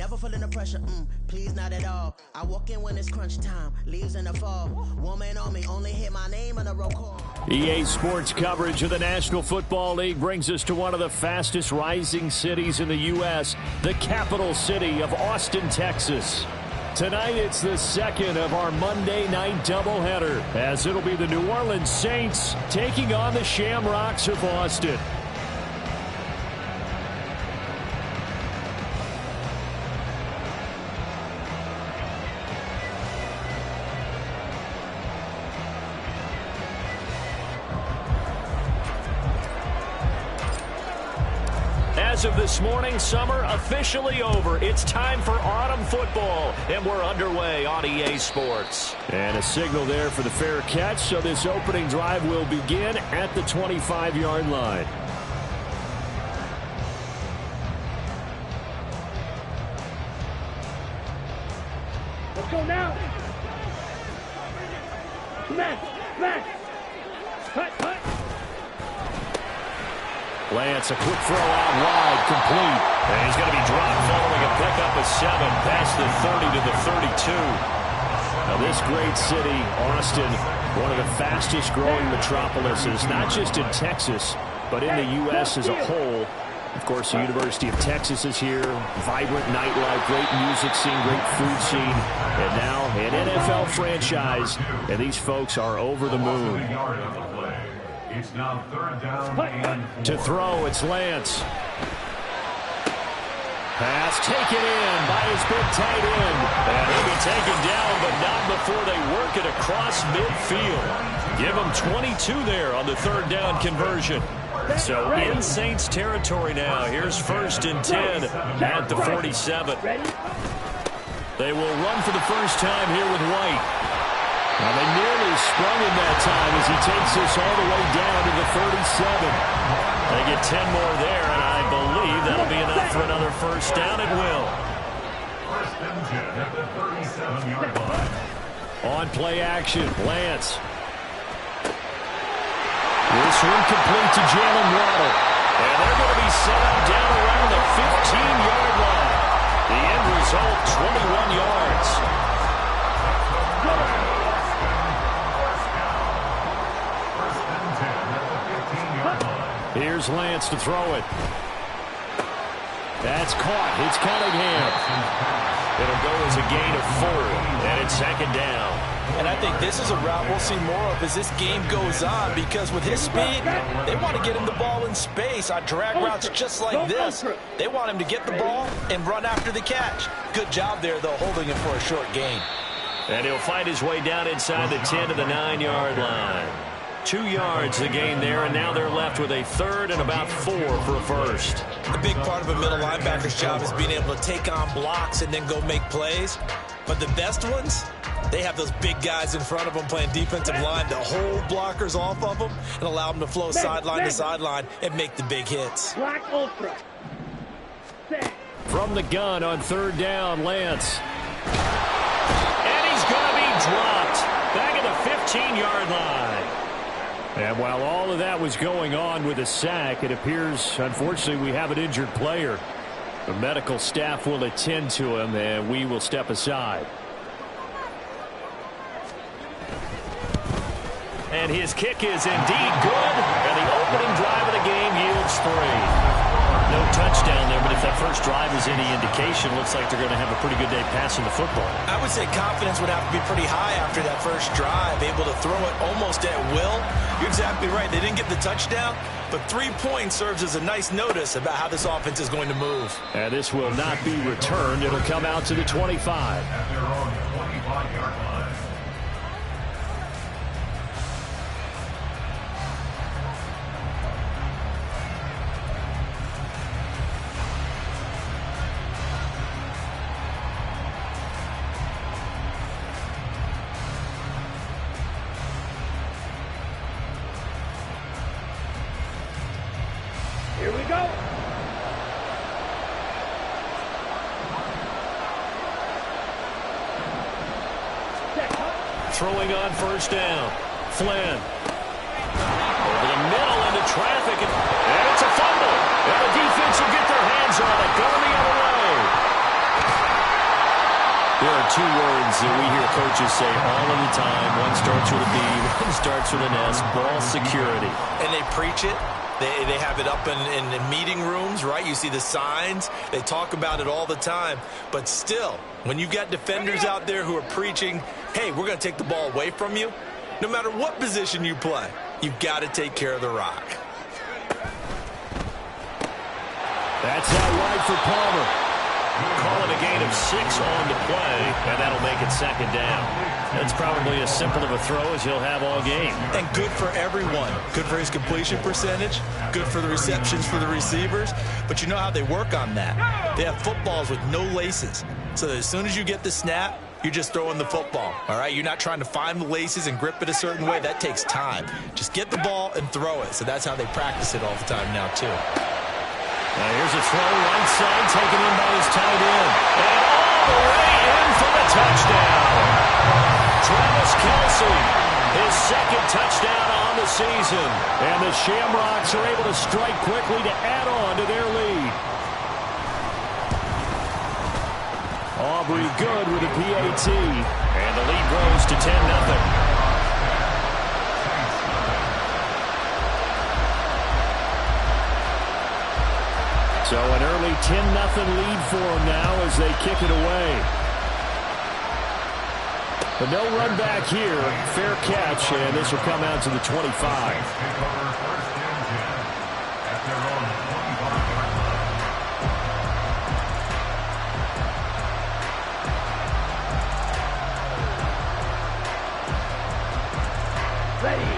Never feeling the pressure, please not at all. I walk in when it's crunch time, leaves in the fall. Woman on me, only hit my name on the roll call. EA Sports coverage of the National Football League brings us to one of the fastest rising cities in the U.S., the capital city of Austin, Texas. Tonight, it's the second of our Monday night doubleheader, as it'll be the New Orleans Saints taking on the Shamrocks of Austin. As of this morning, summer officially over. It's time for autumn football, and we're underway on EA Sports. And a signal there for the fair catch, so this opening drive will begin at the 25-yard line. Let's go now. Smash. Cut. Lance, a quick throw out wide, complete. And he's going to be dropped following a pickup of 7 past the 30 to the 32. Now this great city, Austin, one of the fastest growing metropolises, not just in Texas, but in the U.S. as a whole. Of course, the University of Texas is here. Vibrant nightlife, great music scene, great food scene. And now an NFL franchise, and these folks are over the moon. It's now third down and to throw, it's Lance. Pass taken in by his big tight end. And he'll be taken down, but not before they work it across midfield. Give him 22 there on the third down conversion. So in Saints territory now. Here's 1st and 10 at the 47. They will run for the first time here with White. Now they nearly sprung him that time as he takes this all the way down to the 37. They get 10 more there, and I believe that'll be enough for another first down. It will. 1st and 10 at the 37-yard line. On play action, Lance. This one complete to Jalen Waddle. And they're going to be set up down around the 15-yard line. The end result, 21 yards. Here's Lance to throw it. That's caught. It's Cunningham. It'll go as a gain of 4, and it's 2nd down. And I think this is a route we'll see more of as this game goes on, because with his speed, they want to get him the ball in space on drag routes just like this. They want him to get the ball and run after the catch. Good job there, though, holding him for a short gain. And he'll fight his way down inside the 10 to the 9-yard line. 2 yards the gain there, and now they're left with a 3rd and about 4 for a first. A big part of a middle linebacker's job is being able to take on blocks and then go make plays. But the best ones, they have those big guys in front of them playing defensive line to hold blockers off of them and allow them to flow sideline to sideline and make the big hits. Black Ultra. From the gun on 3rd down, Lance. And he's going to be dropped back at the 15-yard line. And while all of that was going on with a sack, it appears, unfortunately, we have an injured player. The medical staff will attend to him, and we will step aside. And his kick is indeed good, and the opening drive of the game yields 3. No touchdown there, but if that first drive is any indication, looks like they're going to have a pretty good day passing the football. I would say confidence would have to be pretty high after that first drive, able to throw it almost at will. You're exactly right. They didn't get the touchdown, but 3 points serves as a nice notice about how this offense is going to move. And this will not be returned. It'll come out to the 25. at their own 25-yard line. Here we go. Throwing on 1st down. Flynn. Over the middle into traffic. And it's a fumble. And the defense will get their hands on it. Going the other way. There are two words that we hear coaches say all of the time. One starts with a B, one starts with an S, ball security. And they preach it. They have it up in meeting rooms, right? You see the signs. They talk about it all the time. But still, when you've got defenders out there who are preaching, hey, we're going to take the ball away from you, no matter what position you play, you've got to take care of the rock. That's out wide for Palmer. Calling a gain of 6 on the play, and that'll make it second down. That's probably as simple of a throw as he'll have all game. And good for everyone. Good for his completion percentage. Good for the receptions for the receivers. But you know how they work on that. They have footballs with no laces. So as soon as you get the snap, you're just throwing the football, all right? You're not trying to find the laces and grip it a certain way. That takes time. Just get the ball and throw it. So that's how they practice it all the time now, too. Now here's a throw, right side, taken in by his tight end. And all the way in for the touchdown. Travis Kelce, his second touchdown on the season. And the Shamrocks are able to strike quickly to add on to their lead. Aubrey good with a PAT. And the lead grows to 10-0. So an early 10-0 lead for them now as they kick it away. But no run back here. Fair catch, and this will come out to the 25.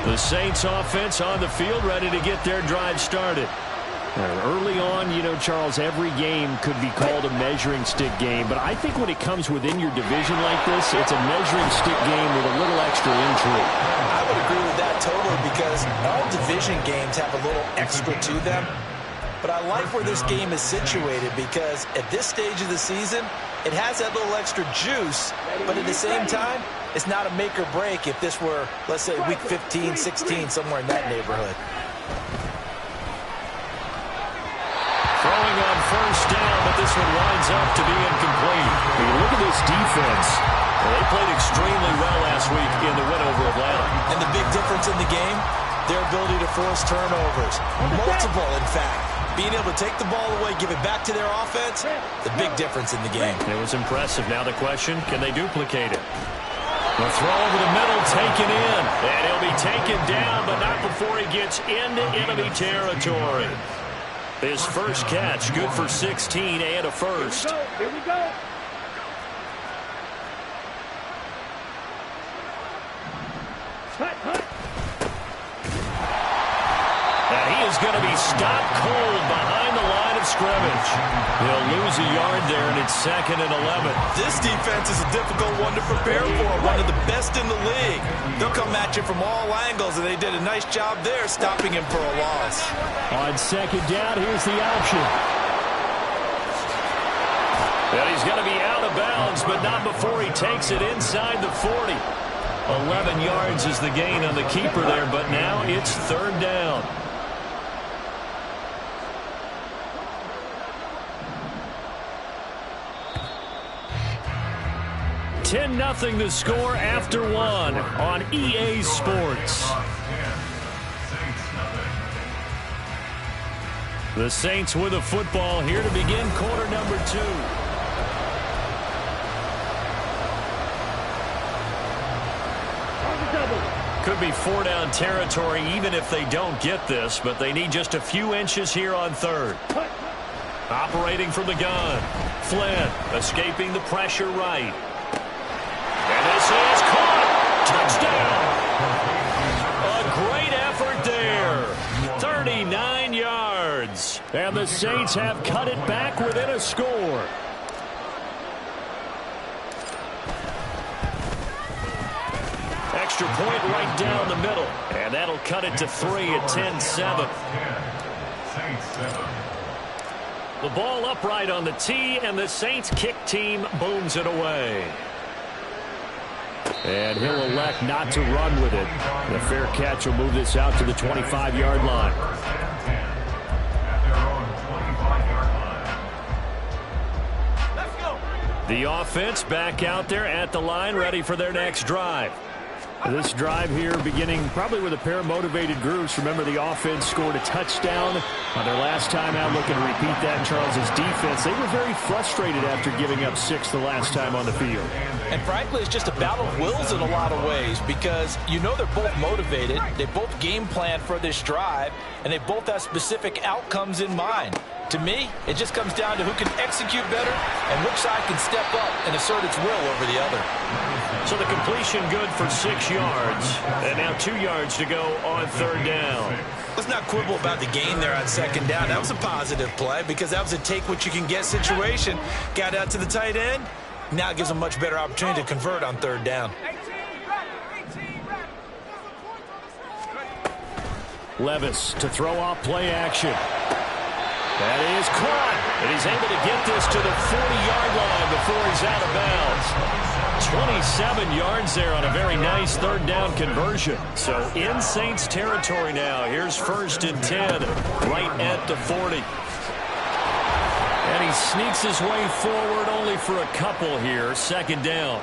The Saints offense on the field, ready to get their drive started. Early on, you know, Charles, every game could be called a measuring stick game, but I think when it comes within your division like this, it's a measuring stick game with a little extra intrigue. I would agree with that totally because all division games have a little extra to them. But I like where this game is situated because at this stage of the season, it has that little extra juice, but at the same time, it's not a make or break if this were, let's say, week 15, 16, somewhere in that neighborhood. Throwing on first down, but this one winds up to be incomplete. When you look at this defense, they played extremely well last week in the win over Atlanta. And the big difference in the game, their ability to force turnovers. Multiple, in fact. Being able to take the ball away, give it back to their offense, the big difference in the game. It was impressive. Now the question, can they duplicate it? The throw over the middle, taken in. And he'll be taken down, but not before he gets into enemy territory. His first catch, good for 16 and a first. Here we go. Hut. And he is going to be stopped cold behind the line of scrimmage. He'll lose a yard there, and it's 2nd and 11. This defense is a difficult one to prepare for, one of the best in the league. They'll come at you from all angles, and they did a nice job there stopping him for a loss. On 2nd down, here's the option. And he's going to be out of bounds, but not before he takes it inside the 40. 11 yards is the gain on the keeper there, but now it's 3rd down. $10-0 the score after 1 on EA Sports. The Saints with a football here to begin quarter number 2. Could be 4-down territory even if they don't get this, but they need just a few inches here on 3rd. Operating from the gun. Flynn escaping the pressure right. And this is caught. Touchdown. A great effort there. 39 yards. And the Saints have cut it back within a score. Extra point right down the middle. And that'll cut it to 3 at 10-7. The ball upright on the tee, and the Saints kick team booms it away. And he'll elect not to run with it. The fair catch will move this out to the 25-yard line. The offense back out there at the line, ready for their next drive. This drive here beginning probably with a pair of motivated groups. Remember, the offense scored a touchdown on their last time out. Looking to repeat that in Charles's defense. They were very frustrated after giving up 6 the last time on the field. And frankly, it's just a battle of wills in a lot of ways because you know they're both motivated. They both game plan for this drive, and they both have specific outcomes in mind. To me, it just comes down to who can execute better and which side can step up and assert its will over the other. So the completion good for 6 yards, and now 2 yards to go on third down. Let's not quibble about the gain there on second down. That was a positive play because that was a take-what-you-can-get situation. Got out to the tight end. Now it gives them a much better opportunity to convert on third down. Levis to throw off play action. That is caught, and he's able to get this to the 40-yard line before he's out of bounds. 27 yards there on a very nice third down conversion. So in Saints territory now. Here's 1st and 10, right at the 40. And he sneaks his way forward only for a couple here. 2nd down.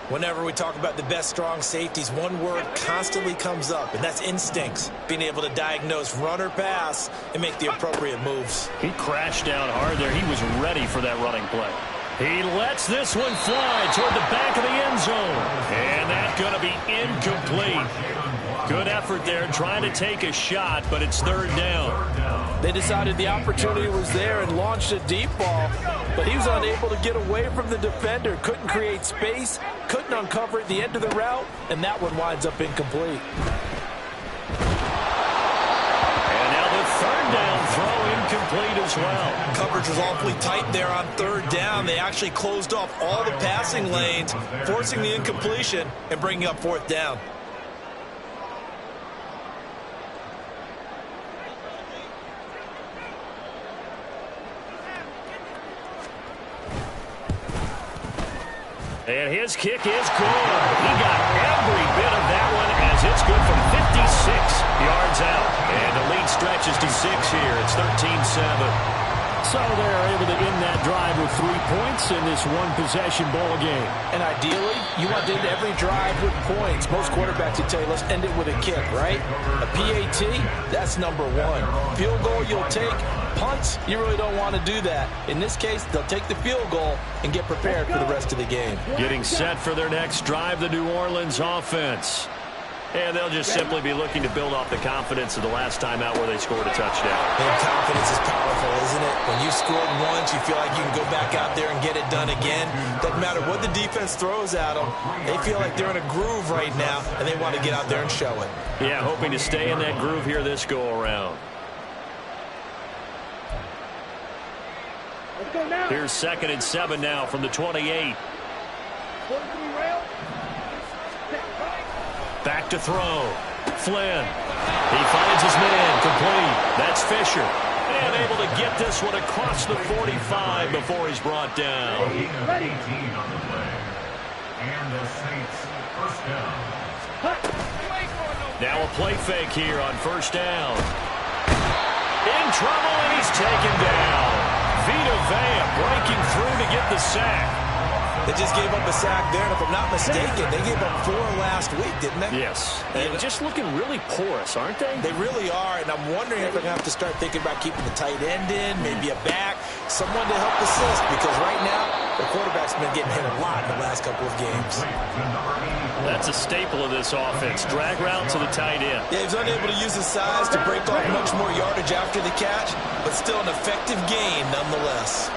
Whenever we talk about the best strong safeties, one word constantly comes up, and that's instincts. Being able to diagnose run or pass and make the appropriate moves. He crashed down hard there. He was ready for that running play. He lets this one fly toward the back of the end zone. And that's going to be incomplete. Good effort there trying to take a shot, but it's 3rd down. They decided the opportunity was there and launched a deep ball, but he was unable to get away from the defender. Couldn't create space, couldn't uncover at the end of the route, and that one winds up incomplete. And now the 3rd down throw incomplete as well. Coverage was awfully tight there on 3rd down. They actually closed off all the passing lanes, forcing the incompletion and bringing up 4th down. And his kick is good. He got every bit of that one as it's good from 56 yards out. And the lead stretches to 6 here. It's 13-7. So they're able to end that drive with 3 points in this one-possession ball game. And ideally, you want to end every drive with points. Most quarterbacks would tell you, let's end it with a kick, right? A PAT, that's number 1. Field goal, you'll take. Punts, you really don't want to do that. In this case, they'll take the field goal and get prepared for the rest of the game. Getting set for their next drive, the New Orleans offense. And they'll just simply be looking to build off the confidence of the last time out where they scored a touchdown. And confidence is powerful, isn't it? When you scored once, you feel like you can go back out there and get it done again. Doesn't matter what the defense throws at them. They feel like they're in a groove right now, and they want to get out there and show it. Yeah, hoping to stay in that groove here this go-around. Let's go now. Here's 2nd and 7 now from the 28. Back to throw. Flynn. He finds his man. Complete. That's Fisher. And able to get this one across the 45 before he's brought down. 18 on the play. And the Saints 1st down. Now a play fake here on 1st down. In trouble, and he's taken down. Vita Vea breaking through to get the sack. They just gave up a sack there, and if I'm not mistaken, they gave up 4 last week, didn't they? Yes. And just looking really porous, aren't they? They really are, and I'm wondering if they're going to have to start thinking about keeping the tight end in, maybe a back, someone to help assist, because right now, the quarterback's been getting hit a lot in the last couple of games. That's a staple of this offense. Drag route to the tight end. Yeah, he's unable to use his size to break off much more yardage after the catch, but still an effective gain nonetheless.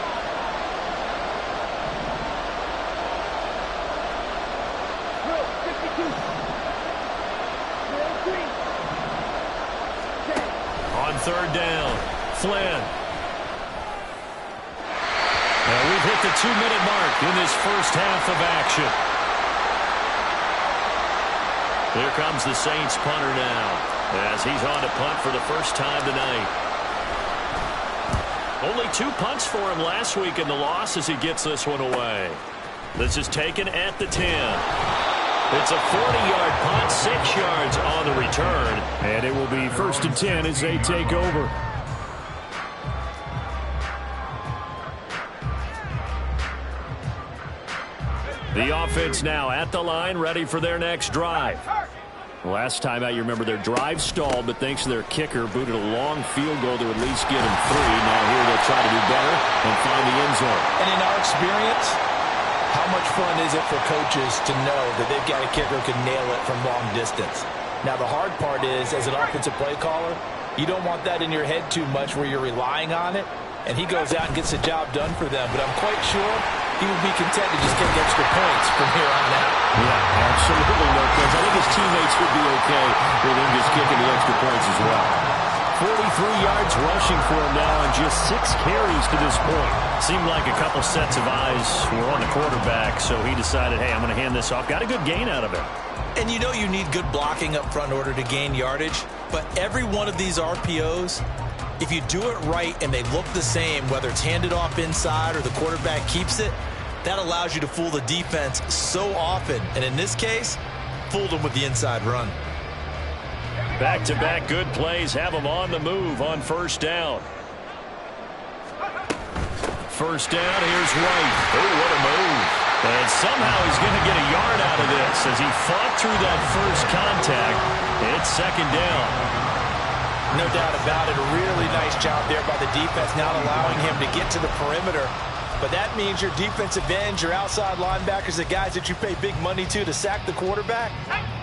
On 3rd down, Flynn. Now we've hit the 2-minute mark in this first half of action. Here comes the Saints punter now as he's on to punt for the first time tonight. Only 2 punts for him last week in the loss as he gets this one away. This is taken at the 10. It's a 40-yard punt, 6 yards on the return. And it will be 1st and 10 as they take over. The offense now at the line, ready for their next drive. Last time out, you remember their drive stalled, but thanks to their kicker, booted a long field goal to at least get them 3. Now here they'll try to do better and find the end zone. And in our experience, how much fun is it for coaches to know that they've got a kicker who can nail it from long distance? Now, the hard part is, as an offensive play caller, you don't want that in your head too much where you're relying on it, and he goes out and gets the job done for them. But I'm quite sure he would be content to just get extra points from here on out. Yeah, absolutely, Marquez. I think his teammates would be okay with him just kicking the extra points as well. 43 yards rushing for him now on just 6 carries to this point. Seemed like a couple sets of eyes were on the quarterback, so he decided, hey, I'm going to hand this off. Got a good gain out of it. And you know you need good blocking up front in order to gain yardage, but every one of these RPOs, if you do it right and they look the same, whether it's handed off inside or the quarterback keeps it, that allows you to fool the defense so often. And in this case, fooled them with the inside run. Back-to-back good plays have them on the move on first down. First down, here's White. Oh, what a move. And somehow he's going to get a yard out of this as he fought through that first contact. It's second down. No doubt about it. A really nice job there by the defense, not allowing him to get to the perimeter. But that means your defensive ends, your outside linebackers, the guys that you pay big money to sack the quarterback,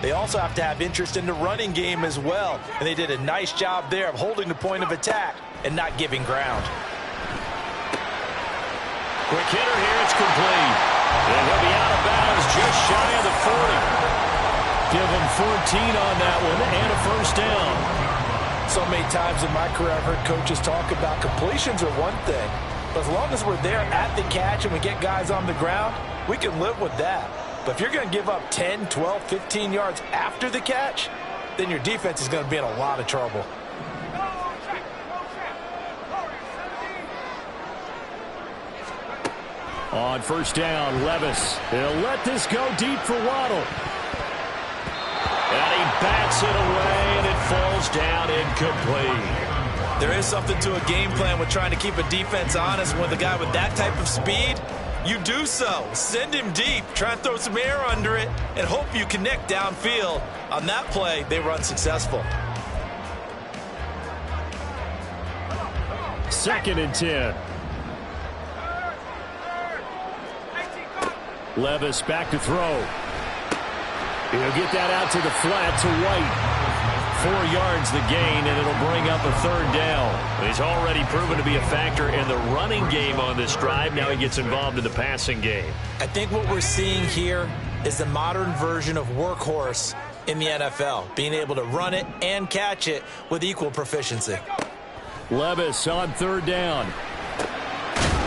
they also have to have interest in the running game as well. And they did a nice job there of holding the point of attack and not giving ground. Quick hitter here, it's complete. And he'll be out of bounds just shy of the 40. Give him 14 on that one and a first down. So many times in my career I've heard coaches talk about completions are one thing. But as long as we're there at the catch and we get guys on the ground, we can live with that. But if you're going to give up 10, 12, 15 yards after the catch, then your defense is going to be in a lot of trouble. On first down, Levis. He'll let this go deep for Waddle. And he bats it away, and it falls down incomplete. There is something to a game plan with trying to keep a defense honest. With a guy with that type of speed, you do so. Send him deep, try and throw some air under it, and hope you connect downfield. On that play, they were unsuccessful. 2nd and 10. Levis back to throw. He'll get that out to the flat to White. 4 yards the gain, and it'll bring up a third down. He's already proven to be a factor in the running game on this drive. Now he gets involved in the passing game. I think what we're seeing here is the modern version of workhorse in the NFL, being able to run it and catch it with equal proficiency. Levis on third down.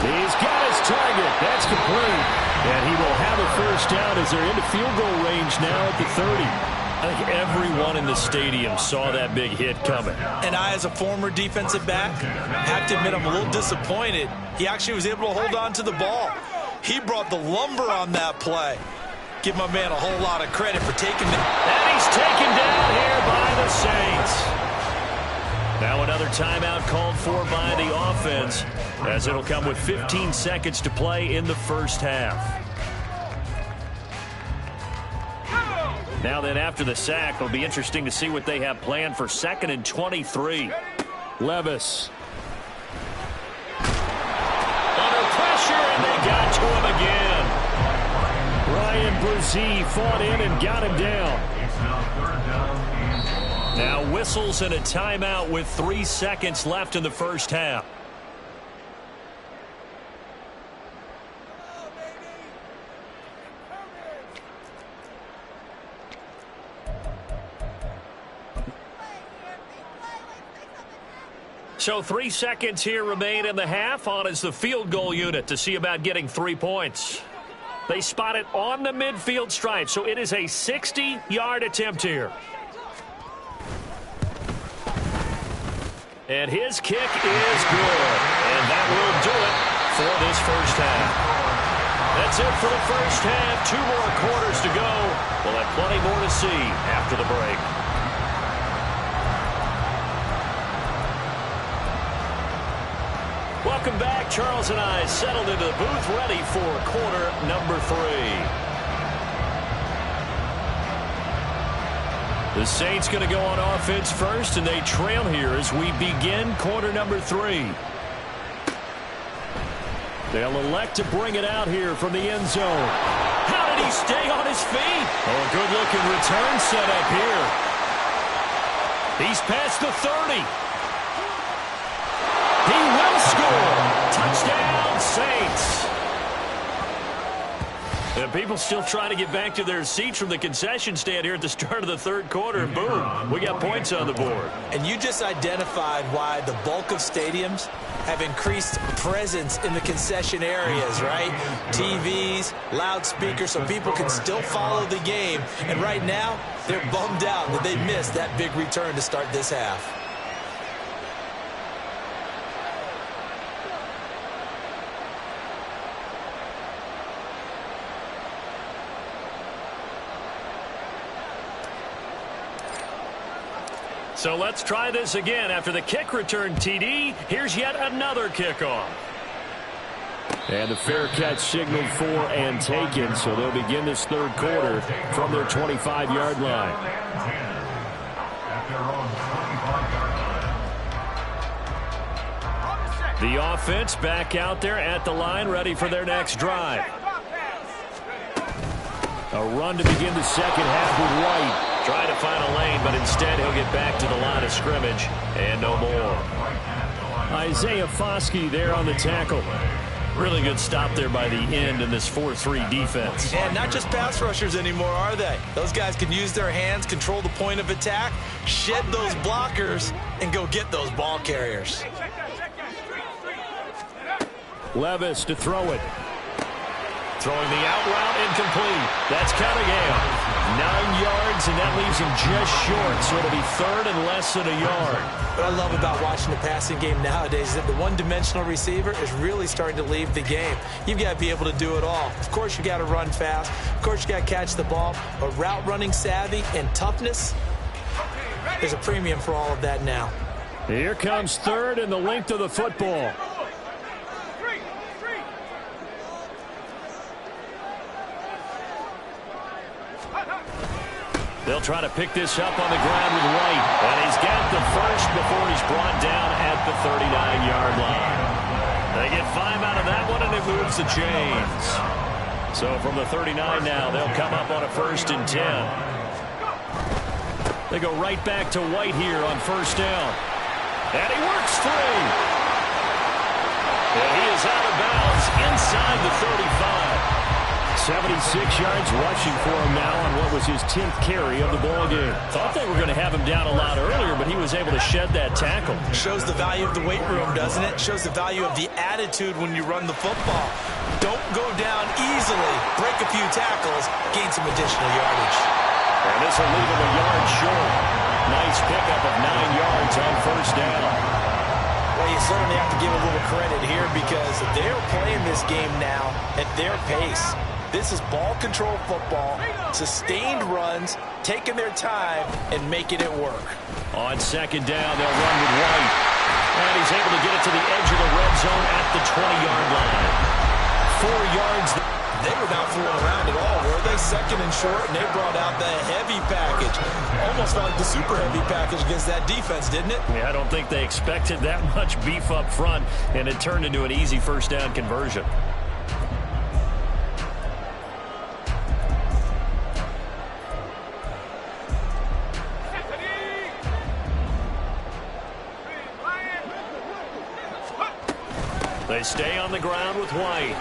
He's got his target. That's complete. And he will have a first down as they're into field goal range now at the 30. I think everyone in the stadium saw that big hit coming. And I, as a former defensive back, have to admit I'm a little disappointed. He actually was able to hold on to the ball. He brought the lumber on that play. Give my man a whole lot of credit for taking it. And he's taken down here by the Saints. Now another timeout called for by the offense, as it'll come with 15 seconds to play in the first half. Now then, after the sack, it'll be interesting to see what they have planned for 2nd and 23. Levis. Under pressure, and they got to him again. Ryan Brzee fought in and got him down. Now whistles and a timeout with 3 seconds left in the first half. So 3 seconds here remain in the half. On is the field goal unit to see about getting 3 points. They spot it on the midfield stripe, so it is a 60-yard attempt here. And his kick is good. And that will do it for this first half. That's it for the first half. 2 more quarters to go. We'll have plenty more to see after the break. Welcome back. Charles and I settled into the booth ready for quarter number 3. The Saints going to go on offense first, and they trail here as we begin quarter number 3. They'll elect to bring it out here from the end zone. How did he stay on his feet? Oh, good-looking return set up here. He's past the 30. He will score. Touchdown, Saints. And people still trying to get back to their seats from the concession stand here at the start of the third quarter. And boom, we got points on the board. And you just identified why the bulk of stadiums have increased presence in the concession areas, right? TVs, loudspeakers, so people can still follow the game. And right now, they're bummed out that they missed that big return to start this half. So let's try this again. After the kick return TD, here's yet another kickoff. And the fair catch signaled for and taken, so they'll begin this third quarter from their 25-yard line. The offense back out there at the line, ready for their next drive. A run to begin the second half with White. Trying to find a lane, but instead he'll get back to the line of scrimmage and no more. Isaiah Foskey there on the tackle. Really good stop there by the end in this 4-3 defense. And not just pass rushers anymore, are they? Those guys can use their hands, control the point of attack, shed those blockers, and go get those ball carriers. Levis to throw it. Throwing the out route incomplete. That's Cunningham. 9 yards, and that leaves him just short, so it'll be third and less than a yard. What I love about watching the passing game nowadays is that the one-dimensional receiver is really starting to leave the game. You've got to be able to do it all. Of course, you got to run fast. Of course, you got to catch the ball. But route running savvy and toughness, there's a premium for all of that now. Here comes third and the length of the football. They'll try to pick this up on the ground with White. And he's got the first before he's brought down at the 39-yard line. They get 5 out of that one, and it moves the chains. So from the 39 now, they'll come up on a 1st and 10. They go right back to White here on 1st down. And he works free. And he is out of bounds inside the 35. 76 yards rushing for him now on what was his 10th carry of the ball game. Thought they were going to have him down a lot earlier, but he was able to shed that tackle. Shows the value of the weight room, doesn't it? Shows the value of the attitude when you run the football. Don't go down easily. Break a few tackles. Gain some additional yardage. And this will leave him a yard short. Nice pickup of 9 yards on 1st down. Well, you certainly have to give a little credit here because they're playing this game now at their pace. This is ball control football, sustained runs, taking their time, and making it work. On 2nd down, they'll run with White. And he's able to get it to the edge of the red zone at the 20-yard line. 4 yards. They were not fooling around at all, were they? 2nd and short, and they brought out the heavy package. Almost like the super heavy package against that defense, didn't it? Yeah, I don't think they expected that much beef up front, and it turned into an easy 1st down conversion. They stay on the ground with White.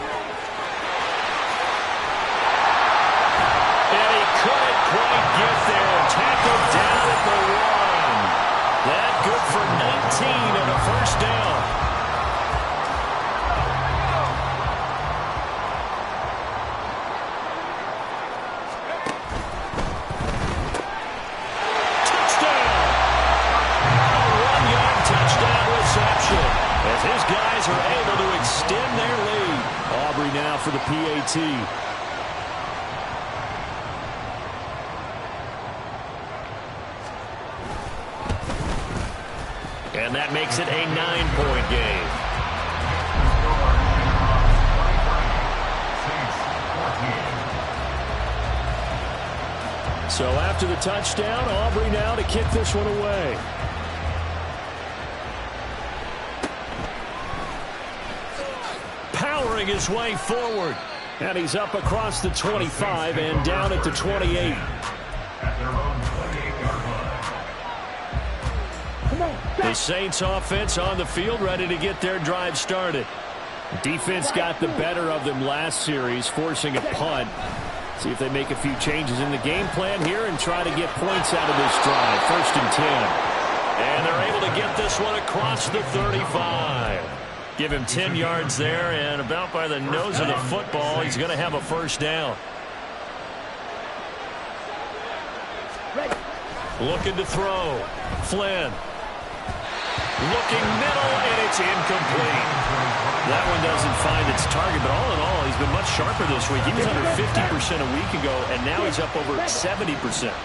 And he couldn't quite get there. Tackled down at the 1. That good for 19 and a 1st down. Touchdown! A 1-yard touchdown reception. As his guys are able to extend their lead. Aubrey now for the PAT. And that makes it a 9-point game. So after the touchdown, Aubrey now to kick this one away. Powering his way forward. And he's up across the 25 and down at the 28. The Saints offense on the field, ready to get their drive started. Defense got the better of them last series, forcing a punt. See if they make a few changes in the game plan here and try to get points out of this drive. 1st and 10. And they're able to get this one across the 35. Give him 10 yards there, and about by the nose of the football, he's going to have a 1st down. Looking to throw. Flynn. Looking middle, and it's incomplete. That one doesn't find its target, but all in all, he's been much sharper this week. He was under 50% a week ago, and now he's up over 70%.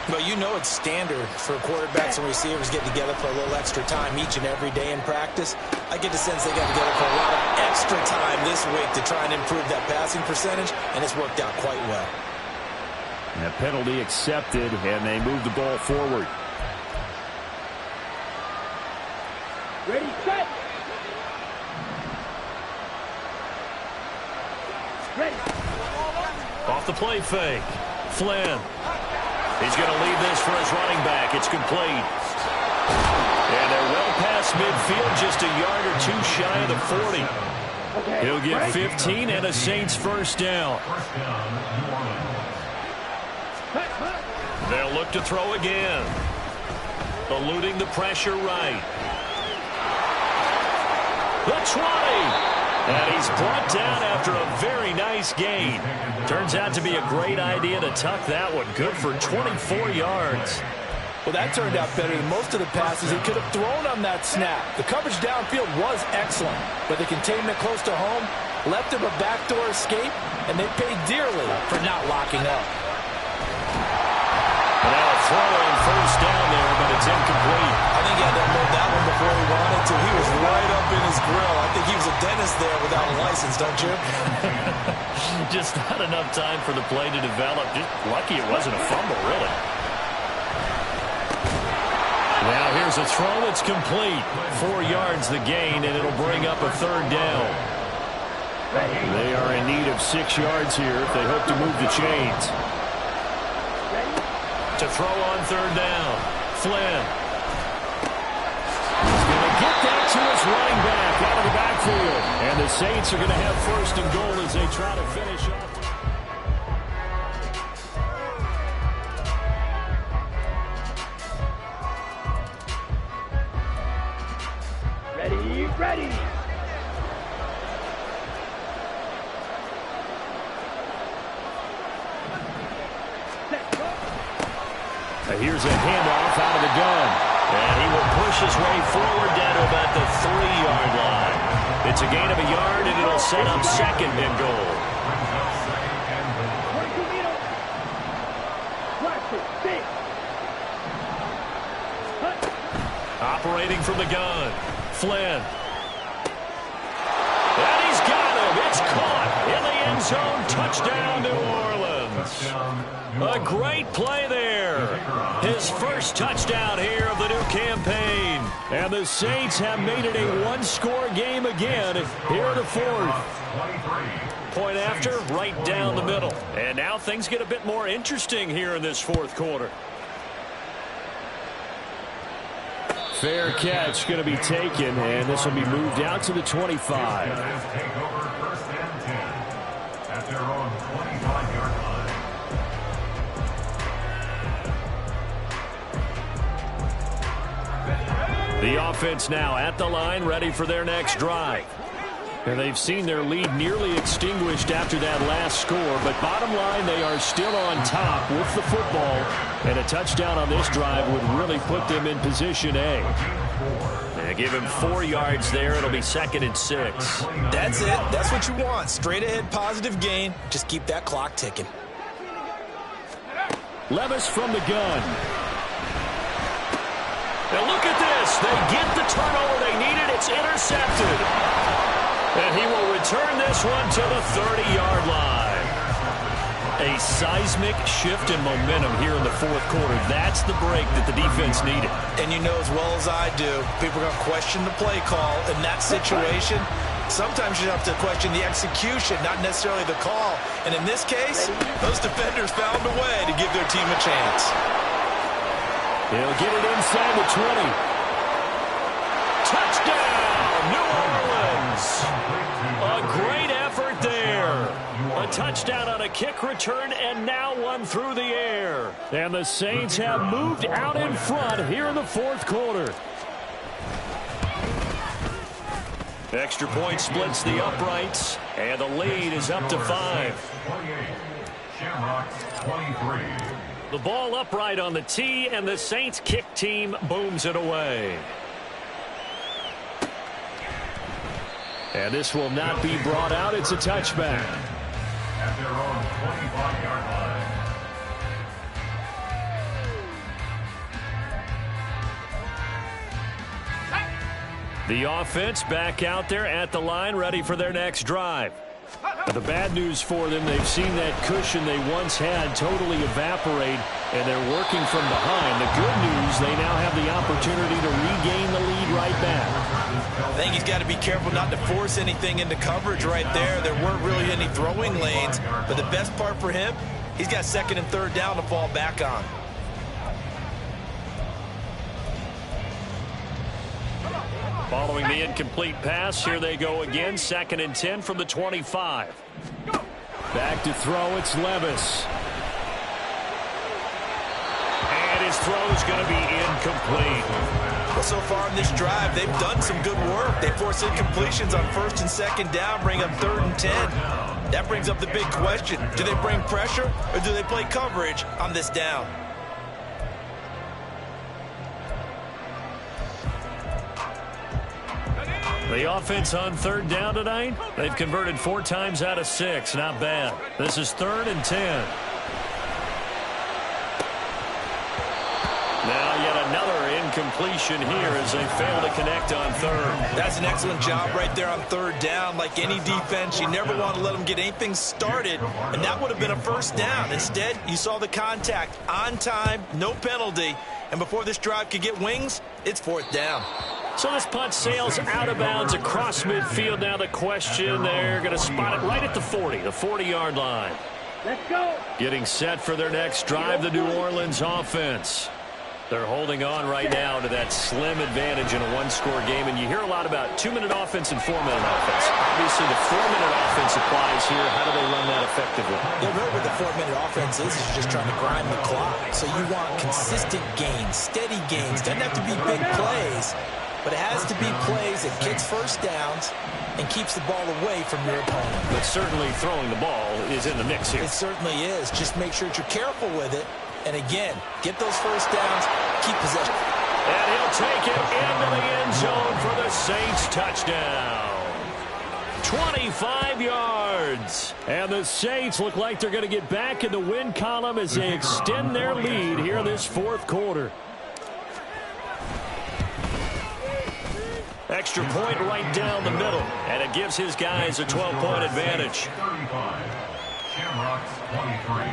But you know it's standard for quarterbacks and receivers getting together for a little extra time each and every day in practice. I get the sense they got together for a lot of extra time this week to try and improve that passing percentage, and it's worked out quite well. And a penalty accepted, and they move the ball forward. Ready, set. Ready. Off the play fake. Flynn. He's going to lead this for his running back. It's complete. And they're well past midfield, just a yard or two shy of the 40. He'll get 15 and a Saints 1st down. They'll look to throw again. Eluding the pressure right. The 20. And he's brought down after a very nice gain. Turns out to be a great idea to tuck that one. Good for 24 yards. Well, that turned out better than most of the passes he could have thrown on that snap. The coverage downfield was excellent, but the containment close to home left him a backdoor escape, and they paid dearly for not locking up. Now a throw in 1st down there, but it's incomplete. I think he had to unload that one before he wanted to. He was right up in his grill. I think he was a dentist there without a license, don't you? Just not enough time for the play to develop. Just lucky it wasn't a fumble, really. Now here's a throw that's complete. 4 yards the gain, and it'll bring up a 3rd down. They are in need of 6 yards here if they hope to move the chains. To throw on 3rd down. Flynn. He's going to get that to his running back out of the backfield. And the Saints are going to have 1st and goal as they try to finish off. Ready, ready. Here's a handoff out of the gun. And he will push his way forward down to about the 3-yard line. It's a gain of a yard, and it'll set up 2nd and goal. Operating from the gun. Flynn. And he's got him. It's caught in the end zone. Touchdown, New Orleans. A great play there. His 1st touchdown here of the new campaign. And the Saints have made it a one-score game again here in the 4th. Point after, right down the middle. And now things get a bit more interesting here in this 4th quarter. Fair catch going to be taken, and this will be moved out to the 25. Take over 1st and 10 at their own 25-yard line. The offense now at the line, ready for their next drive. And they've seen their lead nearly extinguished after that last score, but bottom line, they are still on top with the football, and a touchdown on this drive would really put them in position A. They give him 4 yards there. It'll be 2nd and 6. That's it. That's what you want. Straight ahead, positive gain. Just keep that clock ticking. Levis from the gun. Now look at this. They get the turnover they needed. It's intercepted. And he will return this one to the 30-yard line. A seismic shift in momentum here in the fourth quarter. That's the break that the defense needed. And you know as well as I do, people are going to question the play call in that situation. Sometimes you have to question the execution, not necessarily the call. And in this case, those defenders found a way to give their team a chance. He'll get it inside the 20. Touchdown, New Orleans. A great effort there. A touchdown on a kick return and now one through the air. And the Saints have moved out in front here in the fourth quarter. Extra point splits the uprights, and the lead is up to 5. 28, Shamrocks 23. The ball upright on the tee, and the Saints kick team booms it away. And this will not be brought out. It's a touchback. At their own 25-yard line. The offense back out there at the line, ready for their next drive. But the bad news for them, they've seen that cushion they once had totally evaporate, and they're working from behind. The good news, they now have the opportunity to regain the lead right back. I think he's got to be careful not to force anything into coverage right there. There weren't really any throwing lanes, but the best part for him, he's got second and third down to fall back on. Following the incomplete pass, here they go again. 2nd and 10 from the 25. Back to throw, it's Levis. And his throw is going to be incomplete. Well, so far in this drive, they've done some good work. They force incompletions on 1st and 2nd down, bring up 3rd and 10. That brings up the big question. Do they bring pressure or do they play coverage on this down? The offense on 3rd down tonight, they've converted 4 times out of 6. Not bad. This is 3rd and 10. Now yet another incompletion here as they fail to connect on 3rd. That's an excellent job right there on 3rd down. Like any defense, you never want to let them get anything started, and that would have been a 1st down. Instead, you saw the contact on time, no penalty, and before this drive could get wings, it's 4th down. So this punt sails out of bounds across midfield. Now the question, they're going to spot it right at the 40, the 40-yard line. Let's go. Getting set for their next drive, the New Orleans offense. They're holding on right now to that slim advantage in a one-score game, and you hear a lot about 2-minute offense and 4-minute offense. Obviously, the 4-minute offense applies here. How do they run that effectively? Yeah, really what the 4-minute offense is you're just trying to grind the clock. So you want consistent gains, steady gains. Doesn't have to be big plays, but it has to be plays that gets 1st downs and keeps the ball away from your opponent. But certainly throwing the ball is in the mix here. It certainly is. Just make sure that you're careful with it. And again, get those 1st downs, keep possession. And he'll take it into the end zone for the Saints touchdown. 25 yards. And the Saints look like they're going to get back in the win column as they extend their lead here this fourth quarter. Extra point right down the middle, and it gives his guys a 12-point advantage. 35, Shamrocks 23.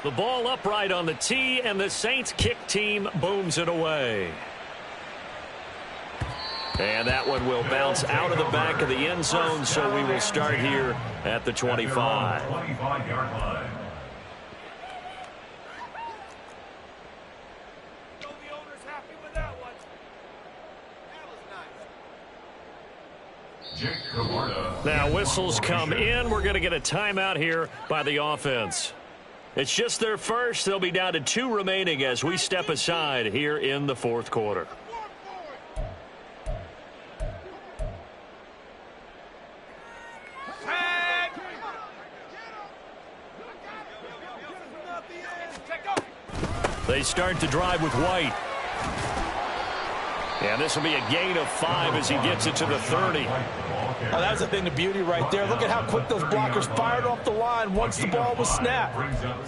The ball upright on the tee, and the Saints kick team booms it away. And that one will bounce out of the back of the end zone, so we will start here at the 25. 25-yard line. Jake Camarda. Now whistles come in. We're going to get a timeout here by the offense. It's just their first. They'll be down to 2 remaining as we step aside here in the fourth quarter. They start to drive with White. And this will be a gain of 5 as he gets it to the 30. Oh, that was a thing of beauty right there. Look at how quick those blockers fired off the line once the ball was snapped.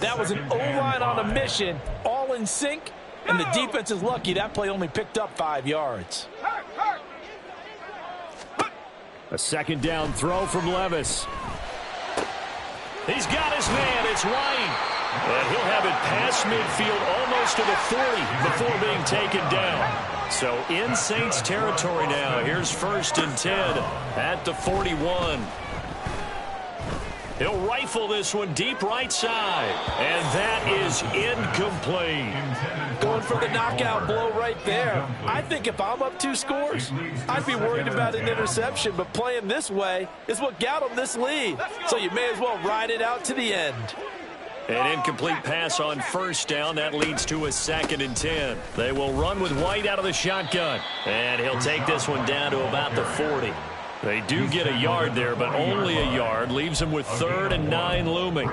That was an O-line on a mission, all in sync, And the defense is lucky that play only picked up 5 yards. A second down throw from Levis. He's got his man. It's White. And he'll have it past midfield almost to the 40 before being taken down. So in Saints territory now. Here's 1st and 10 at the 41. He'll rifle this one deep right side. And that is incomplete. Going for the knockout blow right there. I think if I'm up 2 scores, I'd be worried about an interception. But playing this way is what got him this lead. So you may as well ride it out to the end. An incomplete pass on 1st down. That leads to a 2nd and 10. They will run with White out of the shotgun. And he'll take this one down to about the 40. They do get a yard there, but only a yard. Leaves them with 3rd and 9 looming.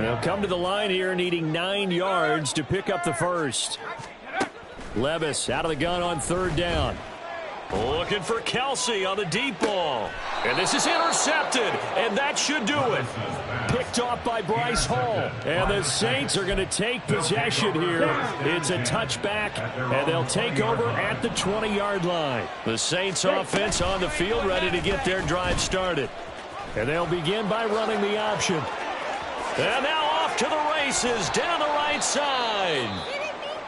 They'll come to the line here needing 9 yards to pick up the first. Levis out of the gun on 3rd down. Looking for Kelsey on the deep ball. And this is intercepted, and that should do it. Picked off by Bryce Hall. And the Saints are going to take possession here. It's a touchback, and they'll take over at the 20-yard line. The Saints offense on the field ready to get their drive started. And they'll begin by running the option. And now off to the races down the right side.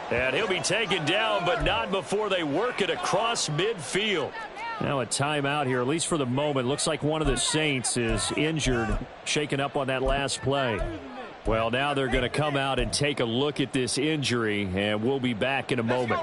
And he'll be taken down, but not before they work it across midfield. Now a timeout here, at least for the moment. Looks like one of the Saints is injured, shaken up on that last play. Well, now they're going to come out and take a look at this injury, and we'll be back in a moment.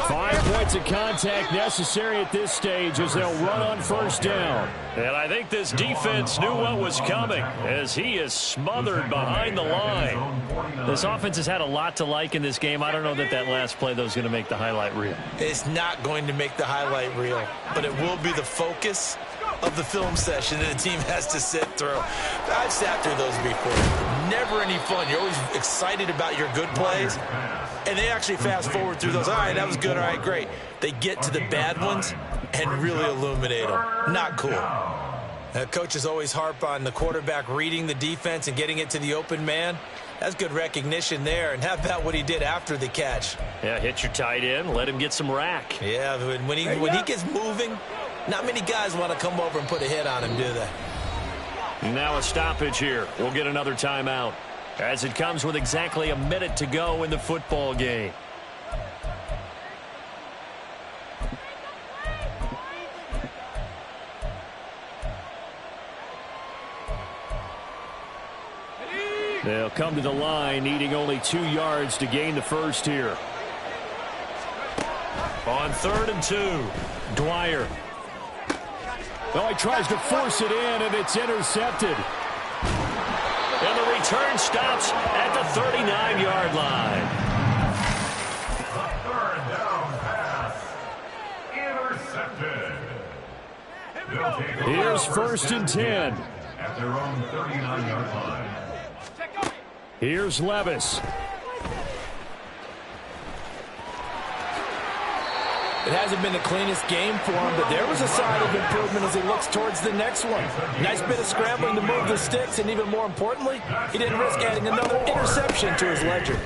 5 points of contact necessary at this stage as they'll run on 1st down. And I think this defense knew what was coming as he is smothered behind the line. This offense has had a lot to like in this game. I don't know that that last play, though, is going to make the highlight reel. It's not going to make the highlight reel, but it will be the focus of the film session that the team has to sit through. I've sat through those before. Never any fun. You're always excited about your good plays, and they actually fast forward through those. All right, that was good. All right, great. They get to the bad ones and really illuminate them. Not cool. Coaches always harp on the quarterback reading the defense and getting it to the open man. That's good recognition there. And how about what he did after the catch? Yeah, hit your tight end, let him get some rack. Yeah, when he gets moving, not many guys want to come over and put a hit on him, do they? Now a stoppage here. We'll get another timeout as it comes with exactly a minute to go in the football game. They'll come to the line needing only 2 yards to gain the first here. On 3rd and 2, Dwyer. Oh, he tries to force it in, and it's intercepted. And the return stops at the 39-yard line. Third down pass. Intercepted. Here's 1st and 10. At their own 39-yard line. Here's Levis. It hasn't been the cleanest game for him, but there was a sign of improvement as he looks towards the next one. Nice bit of scrambling to move the sticks, and even more importantly, he didn't risk adding another interception to his ledger.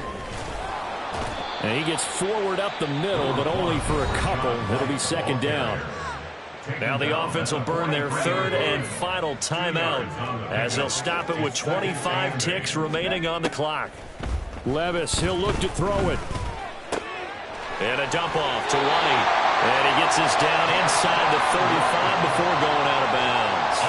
And he gets forward up the middle, but only for a couple. It'll be 2nd down. Now the offense will burn their 3rd and final timeout as they'll stop it with 25 ticks remaining on the clock. Levis, he'll look to throw it. And a dump off to White. And he gets this down inside the 35 before going out of bounds.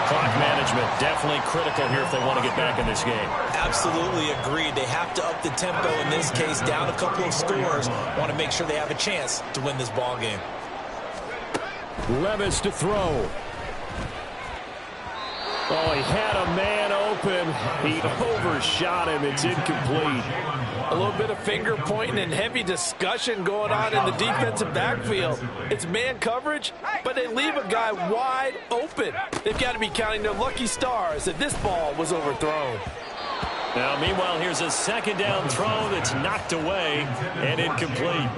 Clock management definitely critical here if they want to get back in this game. Absolutely agreed. They have to up the tempo in this case, down a couple of scores. Want to make sure they have a chance to win this ball game. Levis to throw. Oh, he had a man open. He overshot him. It's incomplete. A little bit of finger pointing and heavy discussion going on in the defensive backfield. It's man coverage, but they leave a guy wide open. They've got to be counting their lucky stars that this ball was overthrown. Now, meanwhile, here's a second down throw that's knocked away and incomplete.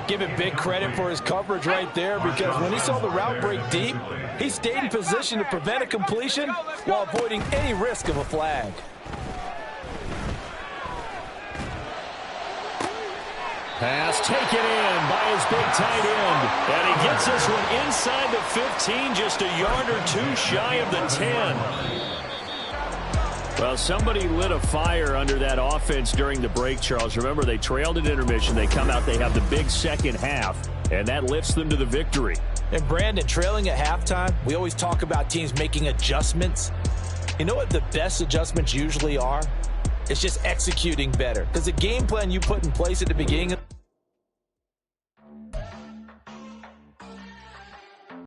Give him big credit for his coverage right there, because when he saw the route break deep, he stayed in position to prevent a completion while avoiding any risk of a flag. Pass taken in by his big tight end. And he gets this one inside the 15, just a yard or two shy of the 10. Well, somebody lit a fire under that offense during the break, Charles. Remember, they trailed at intermission. They come out, they have the big second half, and that lifts them to the victory. And, Brandon, trailing at halftime, we always talk about teams making adjustments. You know what the best adjustments usually are? It's just executing better. Because the game plan you put in place at the beginning of